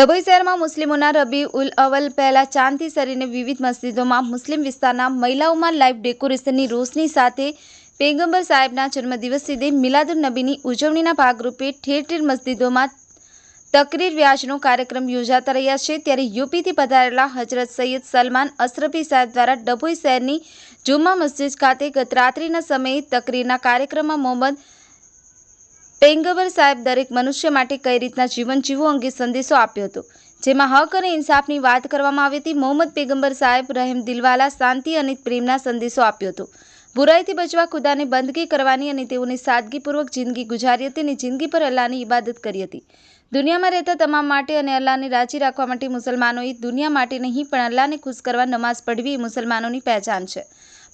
ડભોઈ શહેરમાં મુસ્લિમોના રબી ઉલ અવલ પહેલા ચાંદથી શરીને વિવિધ મસ્જિદોમાં મુસ્લિમ વિસ્તારના મહિલાઓમાં લાઇવ ડેકોરેશનની રોશની સાથે પૈગંબર સાહેબના જન્મદિવસ ઈદે મિલાદુન નબીની ઉજવણીના ભાગરૂપે ઠેર ઠેર મસ્જિદોમાં તકરીર વ્યાજનો કાર્યક્રમ યોજાતા રહ્યા છે। ત્યારે યુપીથી પધારેલા હજરત સૈયદ સલમાન અશરફી સાહેબ દ્વારા ડભોઈ શહેરની જુમ્મા મસ્જિદ ખાતે ગત રાત્રિના સમયે તકરીરના કાર્યક્રમમાં મોહમ્મદ પૈગંબર સાહેબ દરેક મનુષ્ય માટે કઈ રીતના જીવન જીવવું અંગે સંદેશો આપ્યો હતો, જેમાં હક અને ઇન્સાફની વાત કરવામાં આવી હતી। મોહમ્મદ પૈગંબર સાહેબ રહેમ દિલવાલા, શાંતિ અને પ્રેમના સંદેશો આપ્યો હતો। બુરાઈથી બચવા, ખુદાને બંદગી કરવાની અને તેઓની સાદગીપૂર્વક જિંદગી ગુજારી હતી અને જિંદગી પર અલ્લાહની ઇબાદત કરી હતી। દુનિયામાં રહેતા તમામ માટે અને અલ્લાહને રાજી રાખવા માટે મુસલમાનોએ દુનિયા માટે નહીં પણ અલ્લાહને ખુશ કરવા નમાઝ પઢવી એ મુસલમાનોની પહેચાન છે।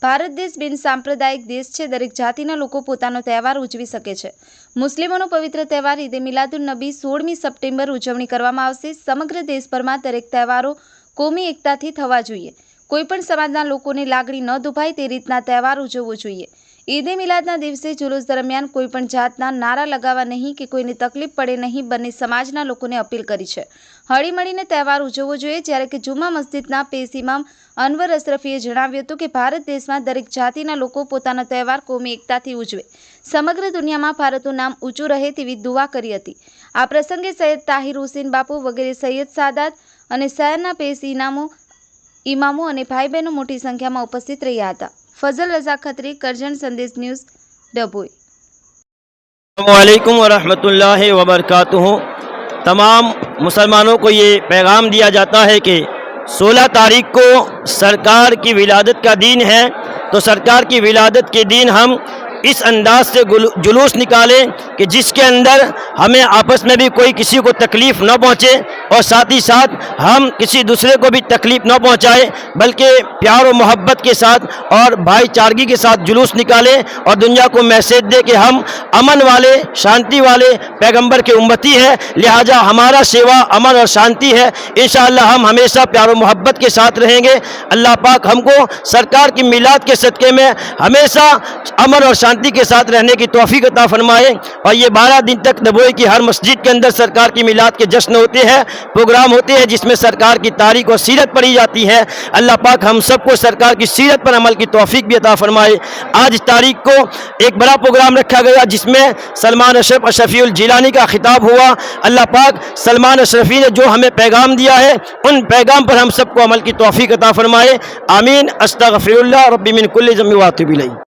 ભારત દેશ બિન સાંપ્રદાયિક દેશ છે। દરેક જાતિના લોકો પોતાનો તહેવાર ઉજવી શકે છે। મુસ્લિમોનો પવિત્ર તહેવાર ઈદે મિલાદુન નબી 16મી સપ્ટેમ્બર ઉજવણી કરવામાં આવશે। સમગ્ર દેશભરમાં દરેક તહેવારો કોમી એકતાથી થવા જોઈએ। કોઈપણ સમાજના લોકોને લાગણી ન દુભાય તે રીતના તહેવાર ઉજવવો જોઈએ। ઈદે મિલાદના દિવસે જુલુસ દરમિયાન કોઈપણ જાતના નારા લગાવવા નહીં કે કોઈને તકલીફ પડે નહીં, બંને સમાજના લોકોને અપીલ કરી છે। હળીમળીને તહેવાર ઉજવવો જોઈએ। જ્યારે કે જુમ્મા મસ્જિદના પેશ ઇમામ અનવર અશરફીએ જણાવ્યું હતું કે ભારત દેશમાં દરેક જાતિના લોકો પોતાનો તહેવાર કોમી એકતાથી ઉજવે, સમગ્ર દુનિયામાં ભારતનું નામ ઊંચું રહે તેવી દુઆ કરી હતી। આ પ્રસંગે સૈયદ તાહિર હુસેન બાપુ વગેરે સૈયદ સાદાત અને શહેરના પેશ ઇમામો અને ભાઈ બહેનો મોટી સંખ્યામાં ઉપસ્થિત રહ્યા હતા। फजल रजा खत्री, करजन संदेश न्यूज़, डभोई। अस्सलामुअलैकुम वरहमतुल्लाहि वबरकातुहू। तमाम मुसलमानों को ये पैगाम दिया जाता है कि 16 तारीख को सरकार की विलादत का दिन है, तो सरकार की विलादत के दिन हम इस अंदाज से जुलूस निकालें कि जिसके अंदर हमें आपस में भी कोई किसी को तकलीफ़ न पहुँचे और साथ ही साथ हम किसी दूसरे को भी तकलीफ़ न पहुँचाए, बल्कि प्यार और मोहब्बत के साथ और भाईचारगी के साथ जुलूस निकालें और दुनिया को मैसेज दे कि हम अमन वाले, शांति वाले पैगंबर के उम्मती है, लिहाजा हमारा सेवा अमन और शांति है। इंशाअल्लाह हम हमेशा प्यार और मोहब्बत के साथ रहेंगे। अल्लाह पाक हमको सरकार की मिलाद के सदक़े में हमेशा अमन और शांति के साथ रहने की तौफीक अता फरमाए। और ये 12 दिन तक डभोई की हर मस्जिद के अंदर सरकार की मिलाद के जश्न होते हैं, प्रोग्राम होते हैं, जिसमें सरकार की तारीख और सीरत पढ़ी जाती है। अल्लाह पाक हम सबको सरकार की सीरत पर अमल की तौफीक भी अता फरमाए। आज तारीख को एक बड़ा प्रोग्राम रखा गया जिसमें सलमान अशरफ अशरफी जिलानी का खिताब हुआ। अल्लाह पाक सलमान अशरफी ने जो हमें पैगाम दिया है उन पैगाम पर हम सबको अमल की तौफीक अता फरमाए। आमीन। अस्तगफिरुल्लाह रब्बी मिन कुल्लि ज़ंबि व अतूबु इलैह।